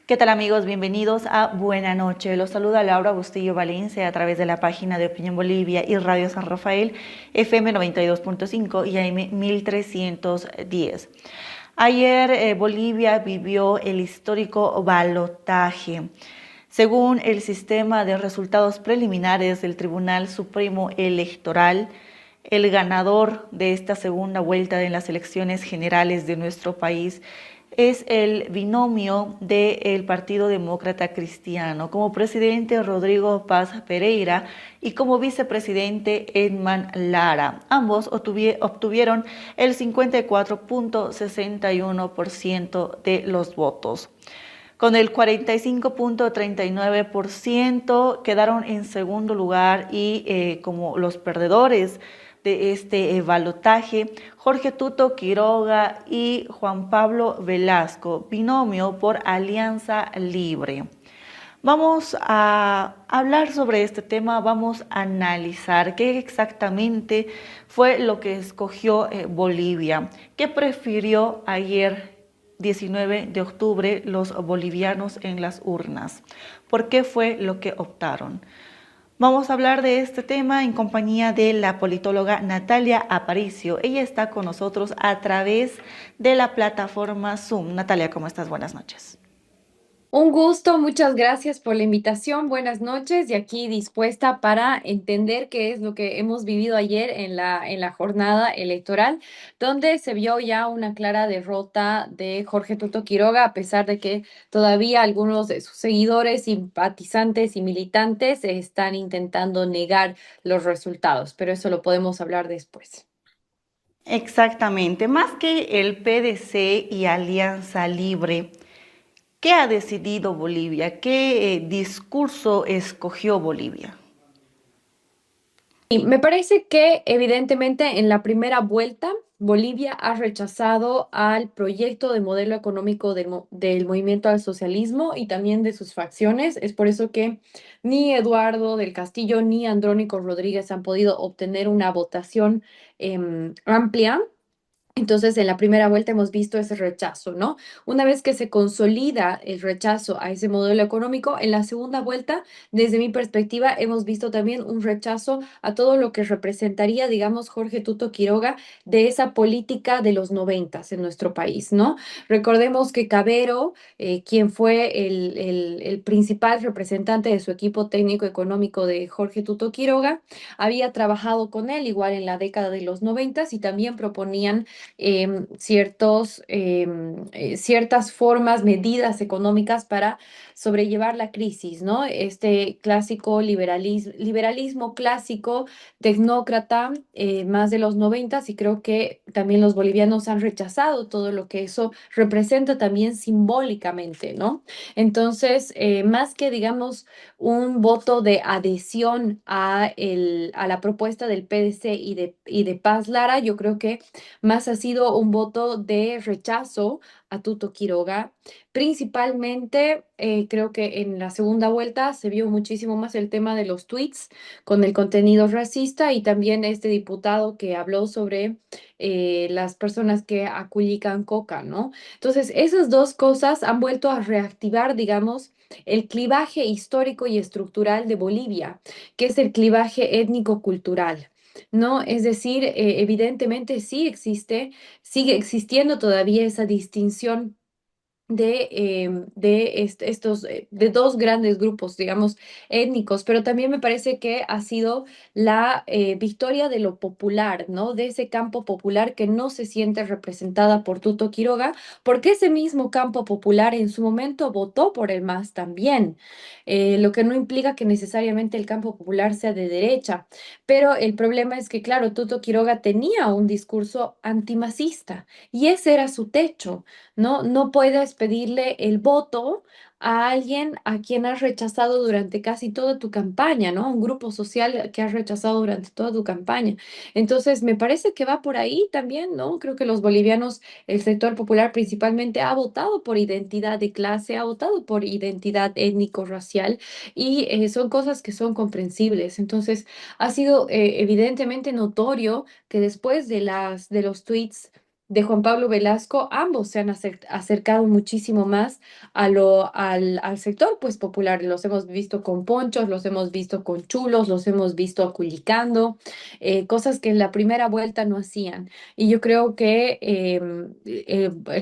¿Qué tal amigos? Bienvenidos a Buena Noche. Los saluda Laura Bustillo Valencia a través de la página de Opinión Bolivia y Radio San Rafael, FM 92.5 y AM 1310. Ayer Bolivia vivió el histórico balotaje. Según el sistema de resultados preliminares del Tribunal Supremo Electoral, el ganador de esta segunda vuelta de las elecciones generales de nuestro país es el binomio del Partido Demócrata Cristiano. Como presidente, Rodrigo Paz Pereira, y como vicepresidente, Edman Lara. Ambos obtuvieron el 54.61% de los votos. Con el 45.39% quedaron en segundo lugar y como los perdedores de este balotaje, Jorge Tuto Quiroga y Juan Pablo Velasco, binomio por Alianza Libre. Vamos a hablar sobre este tema, vamos a analizar qué exactamente fue lo que escogió Bolivia, qué prefirió ayer 19 de octubre los bolivianos en las urnas, por qué fue lo que optaron. Vamos a hablar de este tema en compañía de la politóloga Natalia Aparicio. Ella está con nosotros a través de la plataforma Zoom. Natalia, ¿cómo estás? Buenas noches. Un gusto, muchas gracias por la invitación. Buenas noches y aquí dispuesta para entender qué es lo que hemos vivido ayer en la jornada electoral, donde se vio ya una clara derrota de Jorge Tuto Quiroga, a pesar de que todavía algunos de sus seguidores, simpatizantes y militantes están intentando negar los resultados, pero eso lo podemos hablar después. Exactamente, más que el PDC y Alianza Libre, ¿qué ha decidido Bolivia? ¿Qué discurso escogió Bolivia? Y me parece que evidentemente en la primera vuelta Bolivia ha rechazado al proyecto de modelo económico del movimiento al socialismo y también de sus facciones. Es por eso que ni Eduardo del Castillo ni Andrónico Rodríguez han podido obtener una votación amplia. Entonces, en la primera vuelta hemos visto ese rechazo, ¿no? Una vez que se consolida el rechazo a ese modelo económico, en la segunda vuelta, desde mi perspectiva, hemos visto también un rechazo a todo lo que representaría, digamos, Jorge Tuto Quiroga de esa política de los noventas en nuestro país, ¿no? Recordemos que Cabero, quien fue el principal representante de su equipo técnico económico de Jorge Tuto Quiroga, había trabajado con él igual en la década de los noventas y también proponían ciertas formas, medidas económicas para sobrellevar la crisis, ¿no? Este clásico liberalismo clásico, tecnócrata, más de los noventas, y creo que también los bolivianos han rechazado todo lo que eso representa también simbólicamente, ¿no? Entonces, más que, digamos, un voto de adhesión a la propuesta del PDC y de Paz Lara, yo creo que más ha sido un voto de rechazo a Tuto Quiroga. Principalmente, creo que en la segunda vuelta se vio muchísimo más el tema de los tweets con el contenido racista y también este diputado que habló sobre las personas que acuyican coca, ¿no? Entonces, esas dos cosas han vuelto a reactivar, digamos, el clivaje histórico y estructural de Bolivia, que es el clivaje étnico-cultural. ¿No? Es decir, evidentemente sí existe, sigue existiendo todavía esa distinción de dos grandes grupos, digamos, étnicos, pero también me parece que ha sido la victoria de lo popular, ¿no? De ese campo popular que no se siente representada por Tuto Quiroga, porque ese mismo campo popular en su momento votó por el MAS también, lo que no implica que necesariamente el campo popular sea de derecha, pero el problema es que, claro, Tuto Quiroga tenía un discurso antimacista y ese era su techo. ¿No? No puedes pedirle el voto a alguien a quien has rechazado durante casi toda tu campaña, ¿no? Un grupo social que has rechazado durante toda tu campaña. Entonces, me parece que va por ahí también, ¿no? Creo que los bolivianos, el sector popular principalmente, ha votado por identidad de clase, ha votado por identidad étnico-racial y son cosas que son comprensibles. Entonces, ha sido evidentemente notorio que después de los tweets de Juan Pablo Velasco, ambos se han acercado muchísimo más al sector pues popular. Los hemos visto con ponchos, los hemos visto con chulos, los hemos visto aculicando, cosas que en la primera vuelta no hacían. Y yo creo que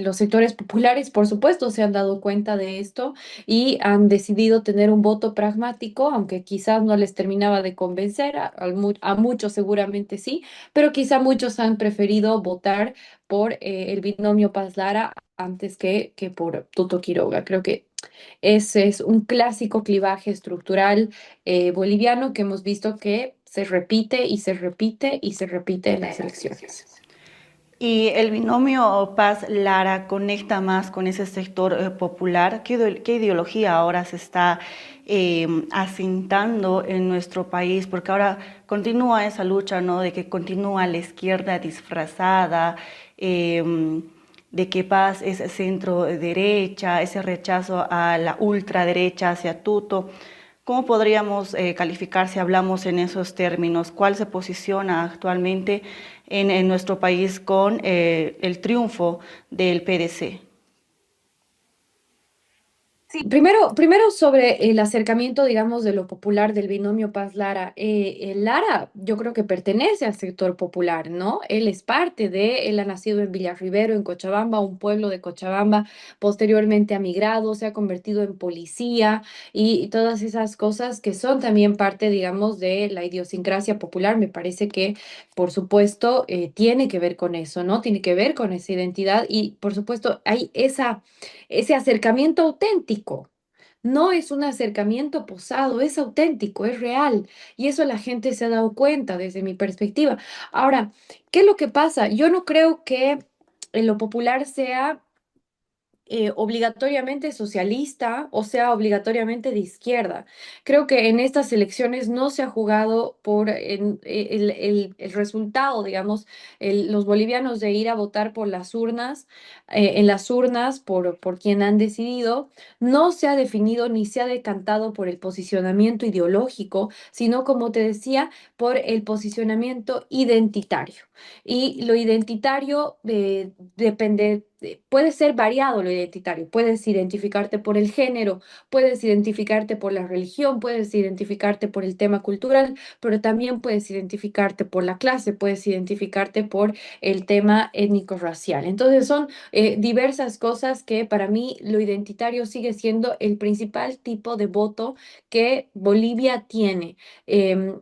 los sectores populares, por supuesto, se han dado cuenta de esto y han decidido tener un voto pragmático, aunque quizás no les terminaba de convencer, a muchos seguramente sí, pero quizá muchos han preferido votar por el binomio Paz Lara antes que por Tuto Quiroga. Creo que ese es un clásico clivaje estructural boliviano que hemos visto que se repite y se repite y se repite en las elecciones. Y el binomio Paz-Lara conecta más con ese sector popular. ¿Qué ideología ahora se está asentando en nuestro país? Porque ahora continúa esa lucha, ¿no? De que continúa la izquierda disfrazada, de que Paz es centro derecha, ese rechazo a la ultraderecha hacia Tuto. ¿Cómo podríamos calificar si hablamos en esos términos? ¿Cuál se posiciona actualmente en nuestro país con el triunfo del PDC? Sí, primero sobre el acercamiento, digamos, de lo popular del binomio Paz-Lara. Lara, yo creo que pertenece al sector popular, ¿no? Él es parte él ha nacido en Villarribero, en Cochabamba, un pueblo de Cochabamba, posteriormente ha migrado, se ha convertido en policía y todas esas cosas que son también parte, digamos, de la idiosincrasia popular. Me parece que, por supuesto, tiene que ver con eso, ¿no? Tiene que ver con esa identidad y, por supuesto, hay ese acercamiento auténtico. No es un acercamiento posado, es auténtico, es real. Y eso la gente se ha dado cuenta desde mi perspectiva. Ahora, ¿qué es lo que pasa? Yo no creo que en lo popular sea obligatoriamente socialista o sea obligatoriamente de izquierda. Creo que en estas elecciones no se ha jugado por el resultado, digamos, los bolivianos de ir a votar por las urnas, en las urnas por quien han decidido, no se ha definido ni se ha decantado por el posicionamiento ideológico, sino, como te decía, por el posicionamiento identitario. Y lo identitario depende, puede ser variado lo identitario. Puedes identificarte por el género, puedes identificarte por la religión, puedes identificarte por el tema cultural, pero también puedes identificarte por la clase, puedes identificarte por el tema étnico-racial. Entonces son diversas cosas que para mí lo identitario sigue siendo el principal tipo de voto que Bolivia tiene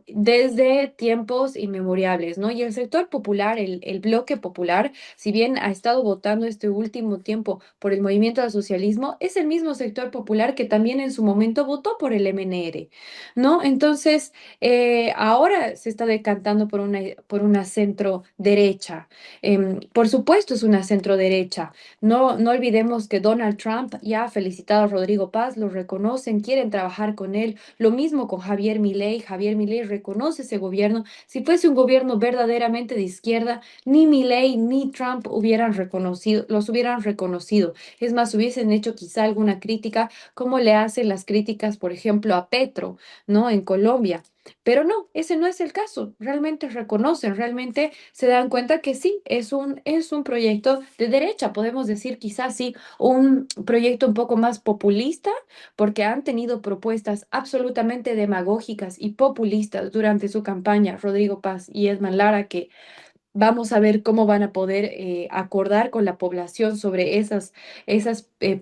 desde tiempos inmemorables, ¿no? Y el sector popular, el bloque popular, si bien ha estado votando este último tiempo por el movimiento al socialismo, es el mismo sector popular que también en su momento votó por el MNR, ¿no? Entonces, ahora se está decantando por una centro derecha. Por supuesto, es una centro derecha. No olvidemos que Donald Trump ya ha felicitado a Rodrigo Paz, lo reconocen, quieren trabajar con él. Lo mismo con Javier Milei. Javier Milei reconoce ese gobierno. Si fuese un gobierno verdaderamente de izquierda, ni Milei ni Trump los hubieran reconocido. Es más, hubiesen hecho quizá alguna crítica, como le hacen las críticas, por ejemplo, a Petro, ¿no? En Colombia. Pero no, ese no es el caso. Realmente reconocen, realmente se dan cuenta que sí, es un proyecto de derecha. Podemos decir quizás sí, un proyecto un poco más populista, porque han tenido propuestas absolutamente demagógicas y populistas durante su campaña, Rodrigo Paz y Edman Lara, que vamos a ver cómo van a poder acordar con la población sobre esas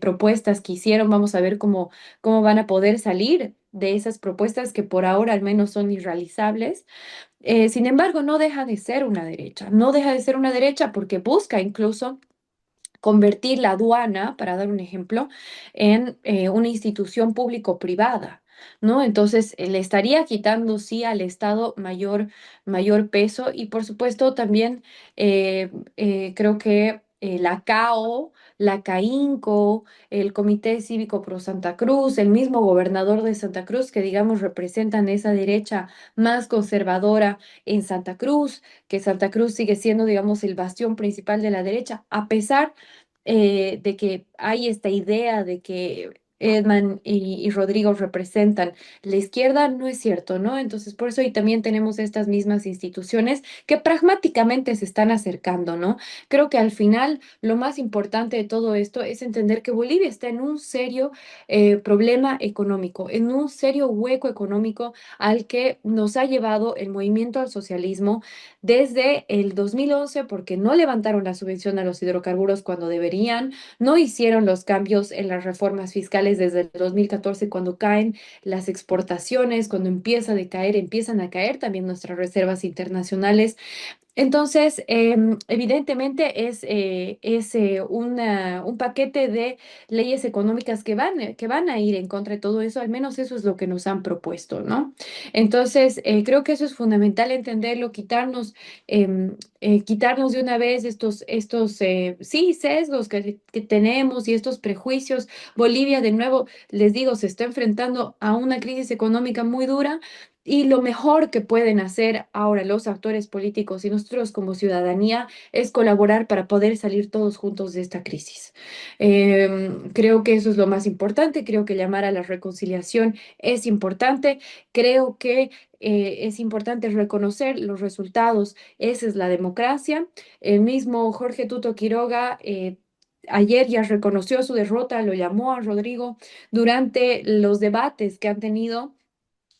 propuestas que hicieron. Vamos a ver cómo van a poder salir de esas propuestas que por ahora al menos son irrealizables. Sin embargo, no deja de ser una derecha, no deja de ser una derecha porque busca incluso convertir la aduana, para dar un ejemplo, en una institución público-privada, ¿no? Entonces, le estaría quitando, sí, al Estado mayor peso y, por supuesto, también creo que la CAO, la CAINCO, el Comité Cívico Pro Santa Cruz, el mismo gobernador de Santa Cruz, que digamos representan esa derecha más conservadora en Santa Cruz, que Santa Cruz sigue siendo, digamos, el bastión principal de la derecha, a pesar de que hay esta idea de que Edman y Rodrigo representan la izquierda, no es cierto, ¿no? Entonces, por eso y también tenemos estas mismas instituciones que pragmáticamente se están acercando, ¿no? Creo que al final lo más importante de todo esto es entender que Bolivia está en un serio problema económico, en un serio hueco económico al que nos ha llevado el movimiento al socialismo desde el 2011, porque no levantaron la subvención a los hidrocarburos cuando deberían, no hicieron los cambios en las reformas fiscales desde el 2014 cuando caen las exportaciones, cuando empieza a decaer, empiezan a caer también nuestras reservas internacionales. Entonces, evidentemente es un paquete de leyes económicas que van a ir en contra de todo eso, al menos eso es lo que nos han propuesto, ¿no? Entonces, creo que eso es fundamental entenderlo, quitarnos de una vez sí, sesgos que tenemos y estos prejuicios. Bolivia, de nuevo, les digo, se está enfrentando a una crisis económica muy dura y lo mejor que pueden hacer ahora los actores políticos y nosotros como ciudadanía es colaborar para poder salir todos juntos de esta crisis. Creo que eso es lo más importante, creo que llamar a la reconciliación es importante, creo que es importante reconocer los resultados, esa es la democracia. El mismo Jorge Tuto Quiroga ayer ya reconoció su derrota, lo llamó a Rodrigo durante los debates que han tenido.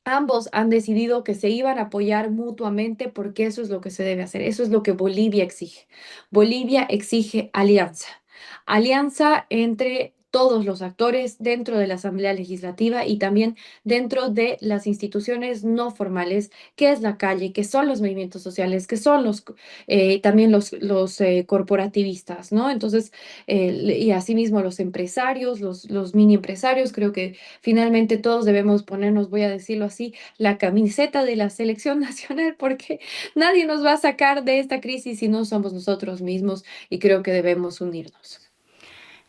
Ambos han decidido que se iban a apoyar mutuamente porque eso es lo que se debe hacer, eso es lo que Bolivia exige. Bolivia exige alianza, alianza entre todos los actores dentro de la Asamblea Legislativa y también dentro de las instituciones no formales, que es la calle, que son los movimientos sociales, que son también los corporativistas, ¿no? Entonces, y asimismo los empresarios, los mini empresarios, creo que finalmente todos debemos ponernos, voy a decirlo así, la camiseta de la selección nacional porque nadie nos va a sacar de esta crisis si no somos nosotros mismos y creo que debemos unirnos.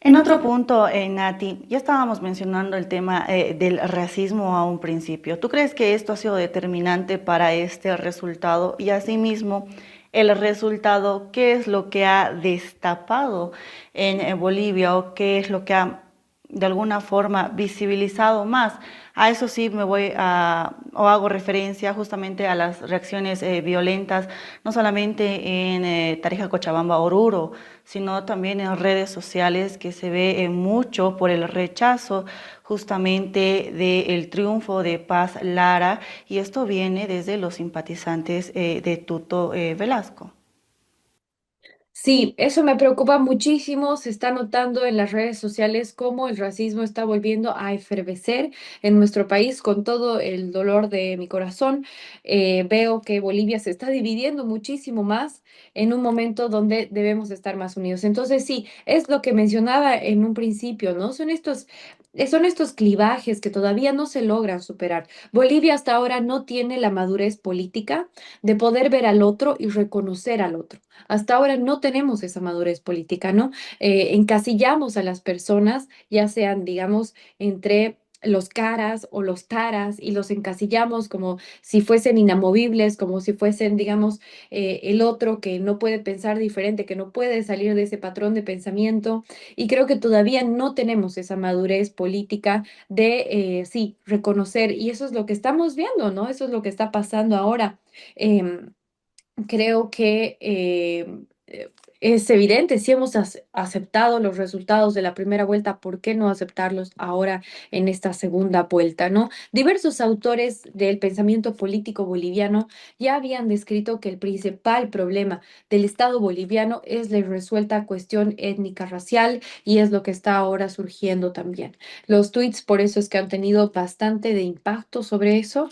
En otro punto, Nati, ya estábamos mencionando el tema del racismo a un principio. ¿Tú crees que esto ha sido determinante para este resultado? Y asimismo, el resultado, ¿qué es lo que ha destapado en Bolivia o qué es lo que ha de alguna forma visibilizado más? A eso sí me voy a, o hago referencia justamente a las reacciones violentas, no solamente en Tarija, Cochabamba, Oruro, sino también en redes sociales que se ve mucho por el rechazo justamente del triunfo de Paz Lara, y esto viene desde los simpatizantes de Tuto Velasco. Sí, eso me preocupa muchísimo. Se está notando en las redes sociales cómo el racismo está volviendo a efervecer en nuestro país con todo el dolor de mi corazón. Veo que Bolivia se está dividiendo muchísimo más en un momento donde debemos estar más unidos. Entonces, sí, es lo que mencionaba en un principio, ¿no? Son estos clivajes que todavía no se logran superar. Bolivia hasta ahora no tiene la madurez política de poder ver al otro y reconocer al otro. Hasta ahora no tenemos esa madurez política, ¿no? Encasillamos a las personas, ya sean, digamos, entre los caras o los taras y los encasillamos como si fuesen inamovibles, como si fuesen, digamos, el otro que no puede pensar diferente, que no puede salir de ese patrón de pensamiento. Y creo que todavía no tenemos esa madurez política de, sí, reconocer. Y eso es lo que estamos viendo, ¿no? Eso es lo que está pasando ahora. Em, Creo que es evidente, si hemos aceptado los resultados de la primera vuelta, ¿por qué no aceptarlos ahora en esta segunda vuelta, ¿no? Diversos autores del pensamiento político boliviano ya habían descrito que el principal problema del Estado boliviano es la irresuelta cuestión étnica racial y es lo que está ahora surgiendo también. Los tweets por eso es que han tenido bastante de impacto sobre eso.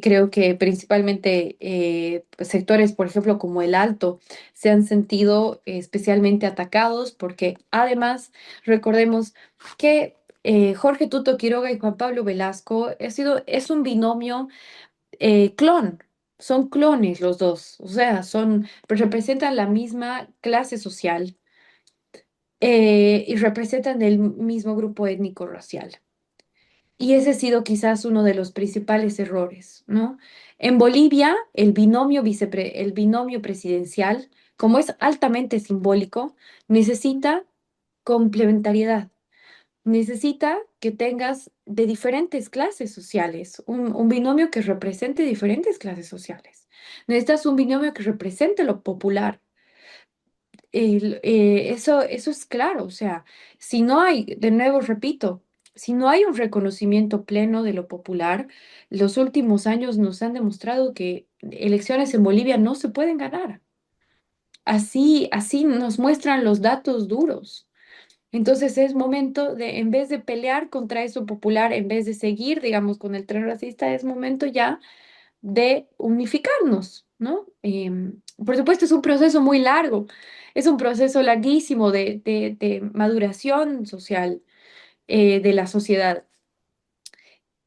Creo que principalmente sectores, por ejemplo, como el Alto, se han sentido especialmente atacados porque además recordemos que Jorge Tuto Quiroga y Juan Pablo Velasco es un binomio clon. Son clones los dos, o sea, representan la misma clase social y representan el mismo grupo étnico racial. Y ese ha sido quizás uno de los principales errores, ¿no? En Bolivia, el binomio presidencial, como es altamente simbólico, necesita complementariedad. necesita que tengas de diferentes clases sociales, un binomio que represente diferentes clases sociales. Necesitas un binomio que represente lo popular. Eso es claro, o sea, si no hay, de nuevo repito, si no hay un reconocimiento pleno de lo popular, los últimos años nos han demostrado que elecciones en Bolivia no se pueden ganar. Así nos muestran los datos duros. Entonces es momento de, en vez de pelear contra eso popular, en vez de seguir, digamos, con el tren racista, es momento ya de unificarnos, ¿no? Por supuesto, es un proceso muy largo, es un proceso larguísimo de maduración social de la sociedad.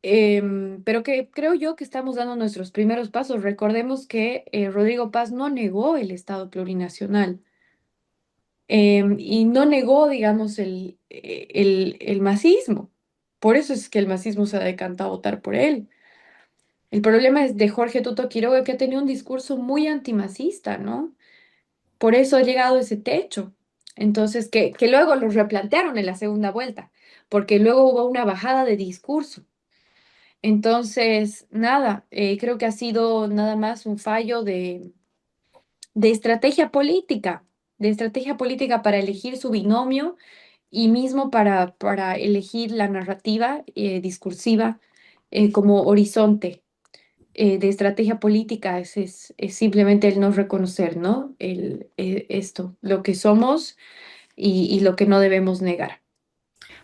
Pero que creo yo que estamos dando nuestros primeros pasos. Recordemos que Rodrigo Paz no negó el Estado plurinacional. Y no negó, digamos, el masismo. Por eso es que el masismo se ha decantado a votar por él. El problema es de Jorge Tuto Quiroga, que ha tenido un discurso muy antimacista, ¿no? Por eso ha llegado a ese techo. Entonces, que luego lo replantearon en la segunda vuelta, porque luego hubo una bajada de discurso. Entonces, nada, creo que ha sido nada más un fallo de de estrategia política para elegir su binomio y mismo para elegir la narrativa discursiva como horizonte de estrategia política es simplemente el no reconocer, ¿no? Esto, lo que somos y lo que no debemos negar.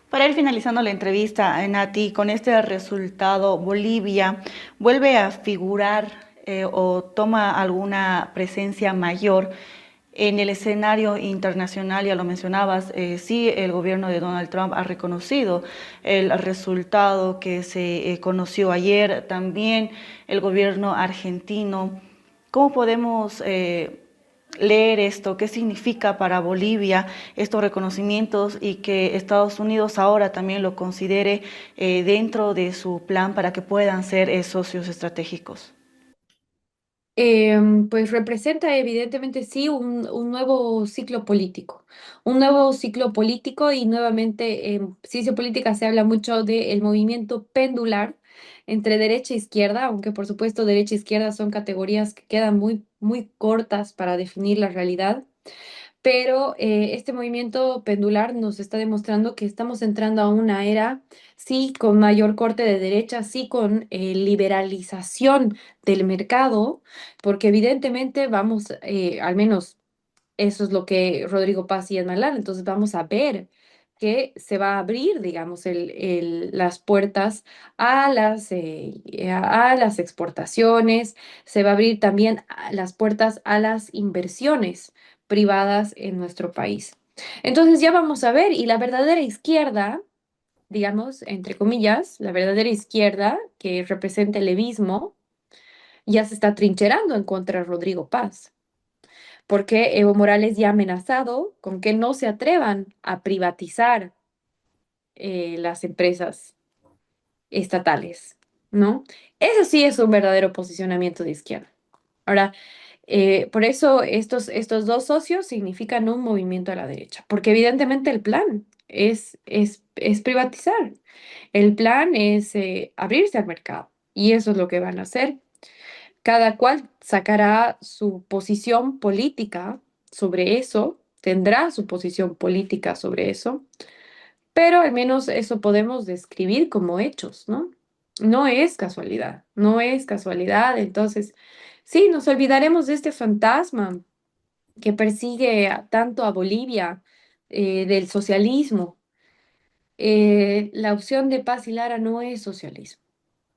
Para ir finalizando la entrevista, Nati, con este resultado, Bolivia vuelve a figurar o toma alguna presencia mayor en el escenario internacional. Ya lo mencionabas, sí, el gobierno de Donald Trump ha reconocido el resultado que se conoció ayer, también el gobierno argentino. ¿Cómo podemos leer esto? ¿Qué significa para Bolivia estos reconocimientos y que Estados Unidos ahora también lo considere dentro de su plan para que puedan ser socios estratégicos? Pues representa evidentemente sí un nuevo ciclo político, un nuevo ciclo político y nuevamente en ciencia política se habla mucho del movimiento pendular entre derecha e izquierda, aunque por supuesto derecha e izquierda son categorías que quedan muy cortas para definir la realidad. Pero este movimiento pendular nos está demostrando que estamos entrando a una era, sí, con mayor corte de derecha, sí, con liberalización del mercado, porque evidentemente vamos, al menos eso es lo que Rodrigo Paz y Edman, entonces vamos a ver que se va a abrir, digamos, las puertas a las exportaciones, se va a abrir también las puertas a las inversiones privadas en nuestro país. Entonces ya vamos a ver, y la verdadera izquierda, digamos, entre comillas, la verdadera izquierda que representa el levismo, ya se está trincherando en contra de Rodrigo Paz porque Evo Morales ya ha amenazado con que no se atrevan a privatizar las empresas estatales, ¿no? Eso sí es un verdadero posicionamiento de izquierda. Ahora, por eso estos dos socios significan un movimiento a la derecha, porque evidentemente el plan es privatizar, el plan es abrirse al mercado, y eso es lo que van a hacer. Cada cual sacará su posición política sobre eso, tendrá su posición política sobre eso, pero al menos eso podemos describir como hechos, ¿no? No es casualidad, no es casualidad. Entonces, sí, nos olvidaremos de este fantasma que persigue tanto a Bolivia del socialismo. La opción de Paz y Lara no es socialismo.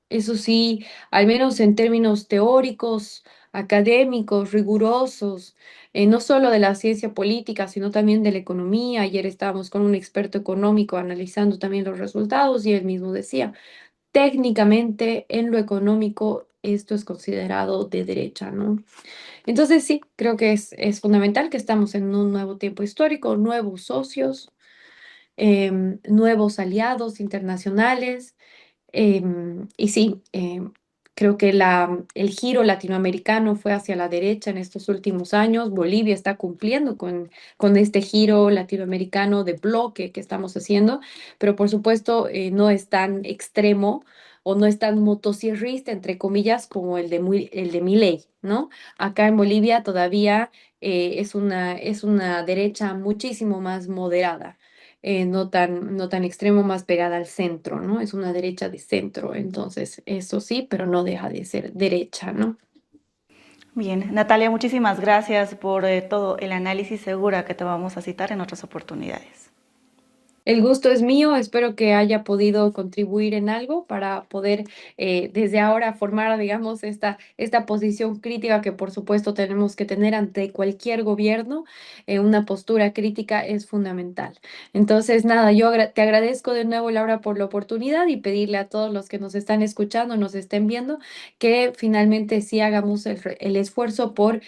Eso sí, al menos en términos teóricos, académicos, rigurosos, no solo de la ciencia política, sino también de la economía. Ayer estábamos con un experto económico analizando también los resultados y él mismo decía, técnicamente en lo económico esto es considerado de derecha, ¿no? Entonces sí, creo que es fundamental que estamos en un nuevo tiempo histórico, nuevos socios, nuevos aliados internacionales. Y sí, Creo que el giro latinoamericano fue hacia la derecha en estos últimos años. Bolivia está cumpliendo con este giro latinoamericano de bloque que estamos haciendo, pero por supuesto no es tan extremo o no es tan motosierrista, entre comillas, como el de Milei, ¿no? Acá en Bolivia todavía es una derecha muchísimo más moderada, no tan extremo, más pegada al centro, ¿no? Es una derecha de centro, entonces eso sí, pero no deja de ser derecha, ¿no? Bien, Natalia, muchísimas gracias por todo el análisis. Segura que te vamos a citar en otras oportunidades. El gusto es mío, espero que haya podido contribuir en algo para poder desde ahora formar, digamos, esta posición crítica que por supuesto tenemos que tener ante cualquier gobierno. Una postura crítica es fundamental. Entonces, nada, te agradezco de nuevo, Laura, por la oportunidad y pedirle a todos los que nos están escuchando, nos estén viendo, que finalmente sí hagamos el esfuerzo por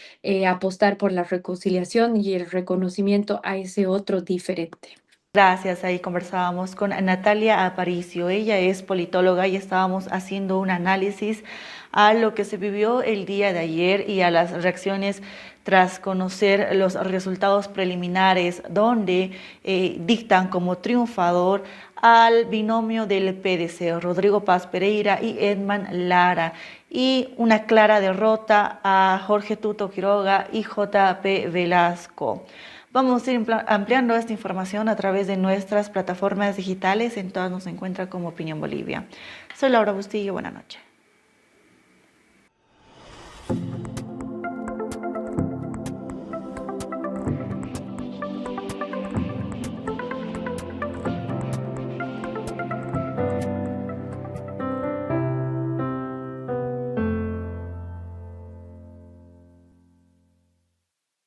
apostar por la reconciliación y el reconocimiento a ese otro diferente. Gracias, ahí conversábamos con Natalia Aparicio. Ella es politóloga y estábamos haciendo un análisis a lo que se vivió el día de ayer y a las reacciones tras conocer los resultados preliminares donde dictan como triunfador al binomio del PDC, Rodrigo Paz Pereira y Edman Lara, y una clara derrota a Jorge Tuto Quiroga y JP Velasco. Vamos a ir ampliando esta información a través de nuestras plataformas digitales. En todas nos encuentra como Opinión Bolivia. Soy Laura Bustillo, buenas noches.